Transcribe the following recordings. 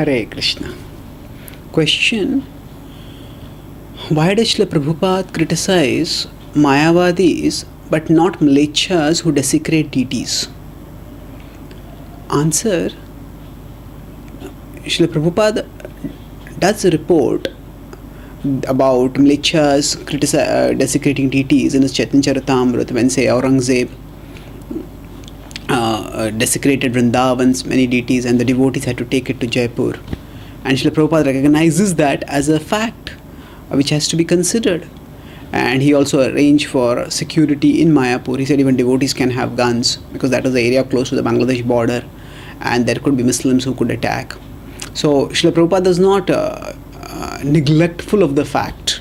Hare Krishna. Question: why does Srila Prabhupada criticize Mayavadis but not Mlechas who desecrate deities? Answer: Srila Prabhupada does report about Mlechas desecrating deities in his Chaitanya Charitamrita when, say, Aurangzeb desecrated Vrindavan's many deities and the devotees had to take it to Jaipur. And Srila Prabhupada recognizes that as a fact which has to be considered. And he also arranged for security in Mayapur. He said even devotees can have guns because that was the area close to the Bangladesh border and there could be Muslims who could attack. So Srila Prabhupada is not neglectful of the fact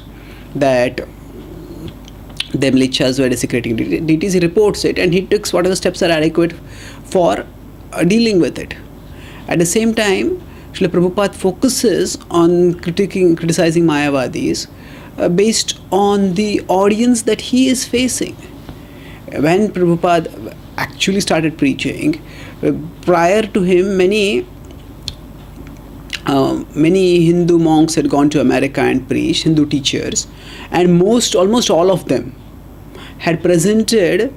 that the Mlechas were desecrating deities. He reports it and he takes whatever steps are adequate for dealing with it. At the same time, Srila Prabhupada focuses on criticizing Mayavadis based on the audience that he is facing. When Prabhupada actually started preaching, prior to him, many Hindu monks had gone to America and preached, Hindu teachers, and almost all of them had presented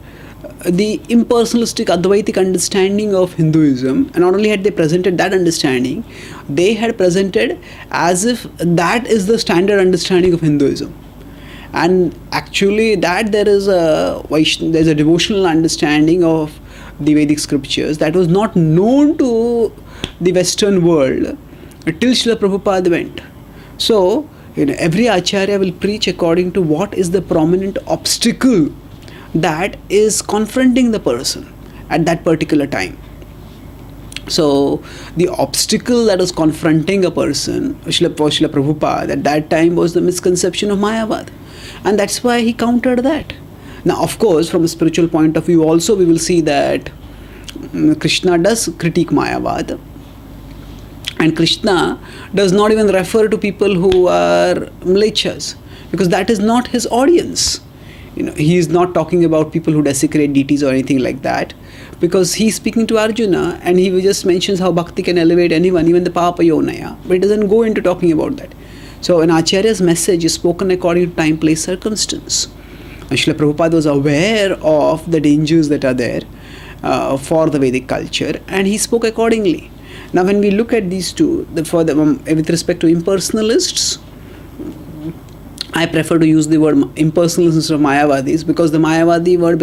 the impersonalistic Advaitic understanding of Hinduism. And not only had they presented that understanding, they had presented as if that is the standard understanding of Hinduism. And actually that there's a devotional understanding of the Vedic scriptures that was not known to the Western world till Srila Prabhupada went. So, every Acharya will preach according to what is the prominent obstacle that is confronting the person at that particular time. So, the obstacle that was confronting a person, for Srila Prabhupada at that time, was the misconception of Mayavad. And that's why he countered that. Now, of course, from a spiritual point of view also, we will see that Krishna does critique Mayavad. And Krishna does not even refer to people who are Mlechas, because that is not his audience. He is not talking about people who desecrate deities or anything like that, because he is speaking to Arjuna and he just mentions how bhakti can elevate anyone, even the Papa Yonaya, but he doesn't go into talking about that. So an Acharya's message is spoken according to time, place, circumstance. And Srila Prabhupada was aware of the dangers that are there for the Vedic culture, and he spoke accordingly. Now when we look at these two, with respect to impersonalists, I prefer to use the word impersonalists instead of Mayavadis, because the Mayavadi word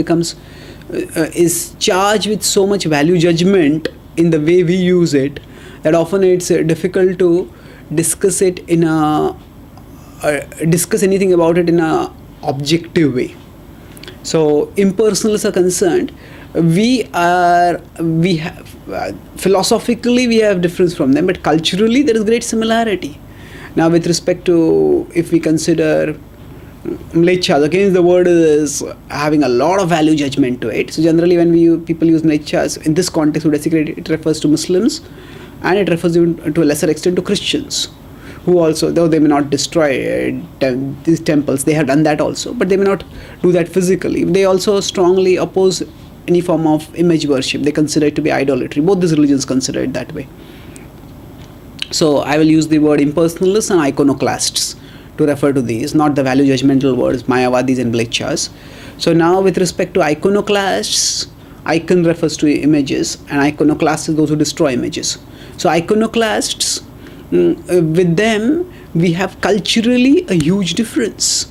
is charged with so much value judgment in the way we use it that often it's difficult to discuss anything about it in a objective way. So impersonalists are concerned, philosophically we have difference from them, but culturally there is great similarity. Now with respect to, if we consider Mlechas, again the word is having a lot of value judgment to it. So generally when people use Mlechas in this context who desecrate it refers to Muslims, and it refers to a lesser extent to Christians, who also, though they may not destroy these temples, they have done that also, but they may not do that physically. They also strongly oppose any form of image worship. They consider it to be idolatry. Both these religions consider it that way. So I will use the word impersonalists and iconoclasts to refer to these, not the value judgmental words, Mayavadis and Mlechas. So now with respect to iconoclasts, icon refers to images and iconoclasts is those who destroy images. So iconoclasts, with them we have culturally a huge difference,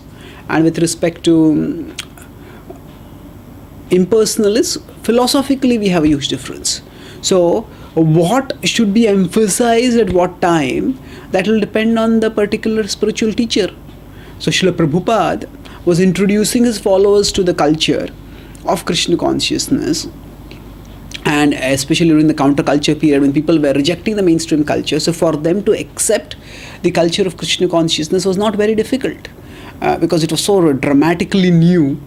and with respect to impersonalists, philosophically we have a huge difference. So what should be emphasized at what time, that will depend on the particular spiritual teacher. So Srila Prabhupada was introducing his followers to the culture of Krishna consciousness, and especially during the counterculture period when people were rejecting the mainstream culture. So for them to accept the culture of Krishna consciousness was not very difficult because it was so dramatically new,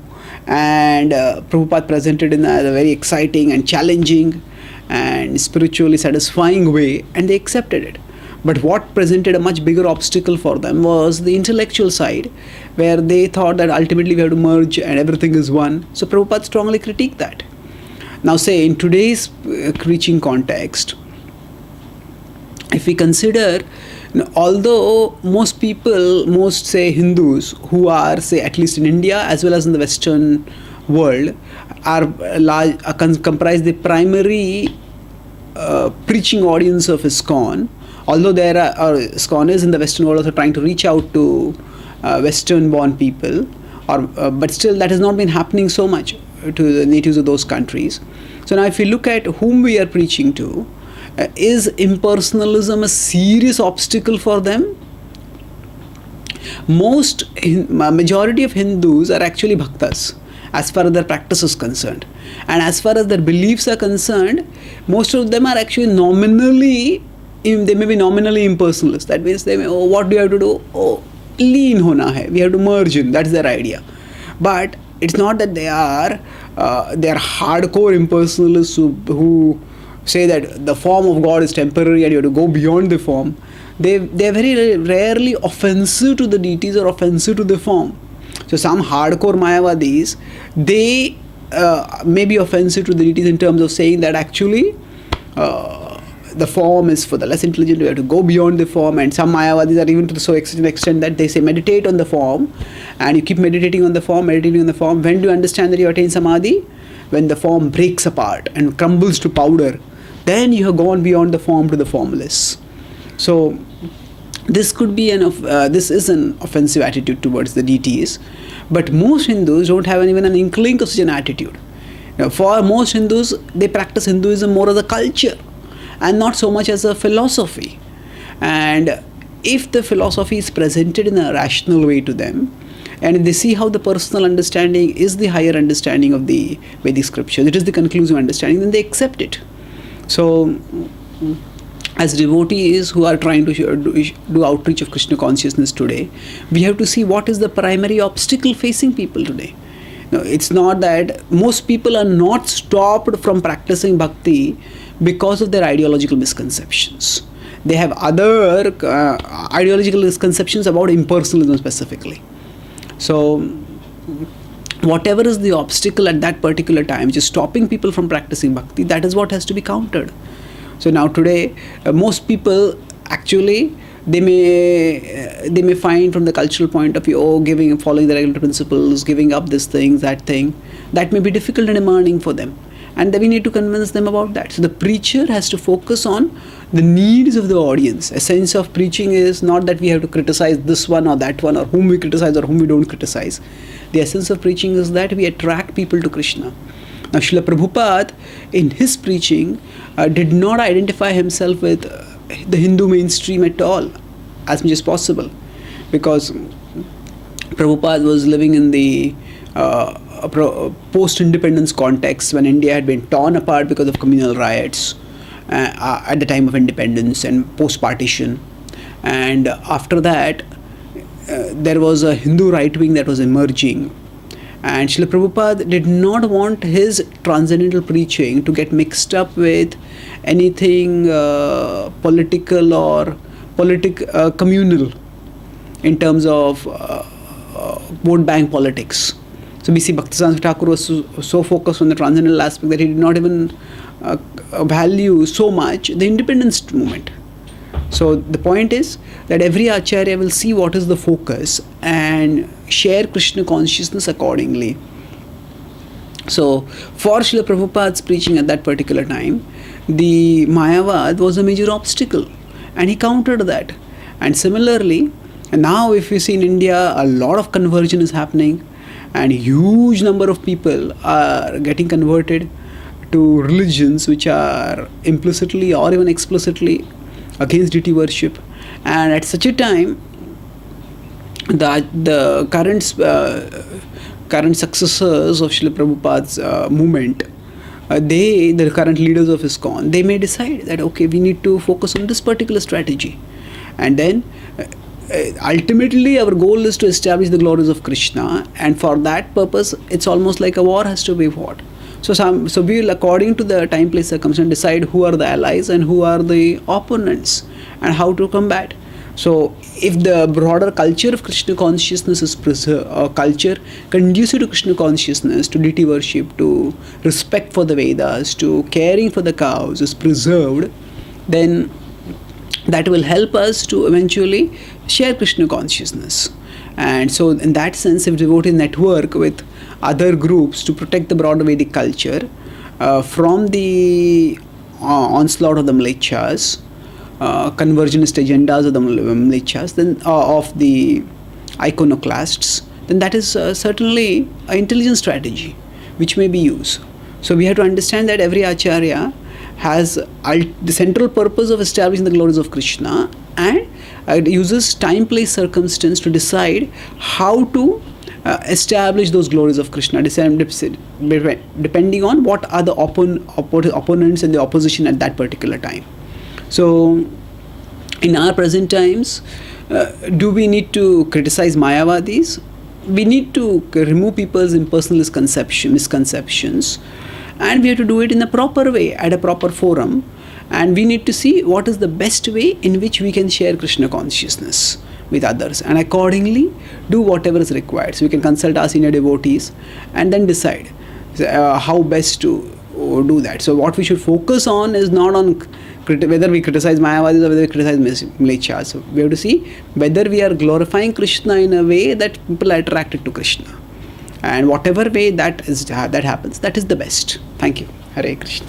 and Prabhupada presented in a very exciting and challenging and spiritually satisfying way, and they accepted it. But what presented a much bigger obstacle for them was the intellectual side, where they thought that ultimately we have to merge and everything is one. So Prabhupada strongly critiqued that. Now say in today's preaching context, if we consider, although most people, most say Hindus who are, say, at least in India as well as in the Western world, are large, comprise the primary preaching audience of ISKCON. Although there are ISKCON is in the Western world also trying to reach out to Western-born people, but still that has not been happening so much to the natives of those countries. So now, if you look at whom we are preaching to, is impersonalism a serious obstacle for them? Majority of Hindus are actually bhaktas as far as their practice is concerned, and as far as their beliefs are concerned, most of them are actually nominally, they may be nominally impersonalists. That means they may, oh, what do you have to do? Oh, lean hona hai, we have to merge in. That's their idea. But it's not that they are hardcore impersonalists who say that the form of God is temporary and you have to go beyond the form. They're very rarely offensive to the deities or offensive to the form. So some hardcore Mayavadis, they may be offensive to the deities in terms of saying that actually the form is for the less intelligent, we have to go beyond the form. And some Mayavadis are even to the extent that they say meditate on the form, and you keep meditating on the form. When do you understand that you attain samadhi? When the form breaks apart and crumbles to powder, then you have gone beyond the form to the formless. So this could be this is an offensive attitude towards the deities, but most Hindus don't have even an inkling of such an attitude. For most Hindus, they practice Hinduism more as a culture and not so much as a philosophy. And if the philosophy is presented in a rational way to them, and they see how the personal understanding is the higher understanding of the Vedic scriptures, it is the conclusive understanding, then they accept it. So, as devotees who are trying to do outreach of Krishna consciousness today, we have to see what is the primary obstacle facing people today. No, it's not that most people are not stopped from practicing bhakti because of their ideological misconceptions. They have other ideological misconceptions about impersonalism specifically. So whatever is the obstacle at that particular time which is stopping people from practicing bhakti, that is what has to be countered. So now today, most people actually, they may find from the cultural point of view, following the regular principles, giving up this thing, that thing, that may be difficult and demanding for them. And then we need to convince them about that. So the preacher has to focus on the needs of the audience. Essence of preaching is not that we have to criticize this one or that one, or whom we criticize or whom we don't criticize. The essence of preaching is that we attract people to Krishna. Now, Srila Prabhupada, in his preaching, did not identify himself with the Hindu mainstream at all, as much as possible, because Prabhupada was living in the post-independence context when India had been torn apart because of communal riots at the time of independence and post-partition. And after that, there was a Hindu right wing that was emerging. And Srila Prabhupada did not want his transcendental preaching to get mixed up with anything political or communal in terms of vote bank politics. So B.C. Bhaktivedanta Thakur was so focused on the transcendental aspect that he did not even value so much the independence movement. So the point is that every Acharya will see what is the focus and share Krishna consciousness accordingly. So for Srila Prabhupada's preaching at that particular time, the Mayavad was a major obstacle, and he countered that. And similarly, now if you see in India, a lot of conversion is happening, and a huge number of people are getting converted to religions which are implicitly or even explicitly against deity worship. And at such a time, the current successors of Srila Prabhupada's movement, the current leaders of ISKCON, they may decide that okay, we need to focus on this particular strategy, and then ultimately our goal is to establish the glories of Krishna, and for that purpose it's almost like a war has to be fought. So we will, according to the time, place, circumstance, decide who are the allies and who are the opponents and how to combat. So if the broader culture of Krishna consciousness is preserved, culture conducive to Krishna consciousness, to deity worship, to respect for the Vedas, to caring for the cows is preserved, then that will help us to eventually share Krishna consciousness. And so, in that sense, if devotees network with other groups to protect the broader Vedic culture from the onslaught of the Mlechas, conversionist agendas of the Mlechas, then of the iconoclasts, then that is certainly an intelligent strategy which may be used. So we have to understand that every acharya has the central purpose of establishing the glories of Krishna, and it uses time, place, circumstance to decide how to establish those glories of Krishna, depending on what are the opponents and the opposition at that particular time. So in our present times, do we need to criticize Mayavadis? We need to remove people's impersonal misconceptions, and we have to do it in a proper way, at a proper forum, and we need to see what is the best way in which we can share Krishna consciousness with others, and accordingly do whatever is required. So we can consult our senior devotees and then decide how best to do that. So what we should focus on is not on whether we criticize Mayavadis or whether we criticize Mlechas. So we have to see whether we are glorifying Krishna in a way that people are attracted to Krishna, and whatever way that happens, that is the best. Thank you. Hare Krishna.